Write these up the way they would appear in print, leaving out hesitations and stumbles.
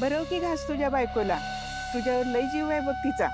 बरं की घास तुझ्या बायकोला, तुझ्यावर लय जीव आहे बघ तिचा.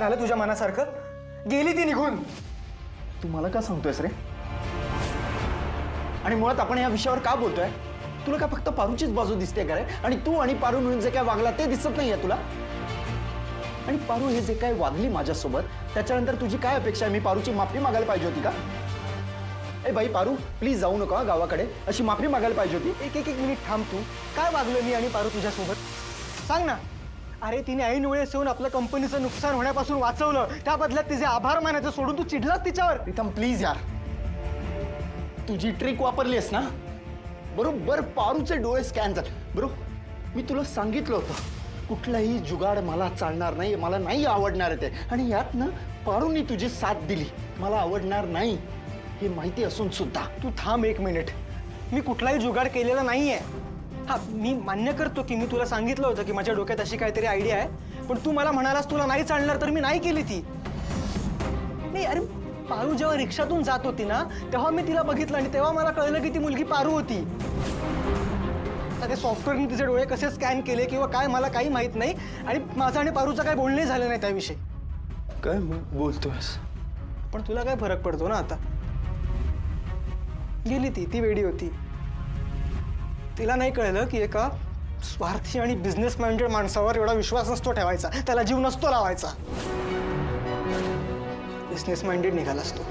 झालं तुझ्या मनासारखं? गेली ती निघून. तू मला का सांगतोयस रे? आणि मुळात आपण या विषयावर का बोलतोय? तुला काय फक्त पारूचीच बाजू दिसते का रे? आणि तू आणि पारू मिळून जे काय वागला ते दिसत नाहीये तुला? आणि पारू हे जे काय वागली माझ्यासोबत त्याच्यानंतर तुझी काय अपेक्षा आहे? मी पारूची माफी मागायला पाहिजे होती का? ए बाई पारू, प्लीज जाऊ नका गावाकडे, अशी माफी मागायला पाहिजे होती. एक मिनिट थांब. तू काय वागलो मी आणि पारू तुझ्यासोबत? सांग ना. अरे तिने ऐन वेळेस येऊन आपल्या कंपनीचं नुकसान होण्यापासून वाचवलं, त्या बदल्यात तिचे आभार मानायचं सोडून तू चिडलास तिच्यावर. प्रीतम प्लीज यार, तुझी ट्रिक वापरलीस ना, बरोबर पारूचे डोळे स्कॅन झाले. बरोबर मी तुला सांगितलं होतं कुठलाही जुगाड मला चालणार नाही, मला नाही आवडणार ते. आणि यात ना पारूनी तुझी साथ दिली, मला आवडणार नाही हे माहिती असून सुद्धा. तू थांब एक मिनिट. मी कुठलाही जुगाड केलेला नाहीये. हा, मी मान्य करतो की मी तुला सांगितलं होतं की माझ्या डोक्यात अशी काहीतरी आयडिया आहे, पण तू मला म्हणालास तुला नाही चालणार, तर मी नाही केली ती. नाही अरे, पारू जेव्हा रिक्षातून जात होती ना तेव्हा मी तिला बघितलं आणि तेव्हा मला कळलं की ती मुलगी पारू होती. अरे सॉफ्टवेअरने तिचे डोळे कसे स्कॅन केले किंवा काय मला काही माहित नाही, आणि माझं आणि पारूचं काही बोलणंही झालं नाही त्याविषयी. काय बोलतोयस? पण तुला काय फरक पडतो ना आता? गेली ती वेडी होती. तिला नाही कळलं की एका स्वार्थी आणि बिझनेस माइंडेड माणसावर एवढा विश्वास नसतो ठेवायचा, त्याला जीव नसतो लावायचा. बिझनेस माइंडेड निघालास तो.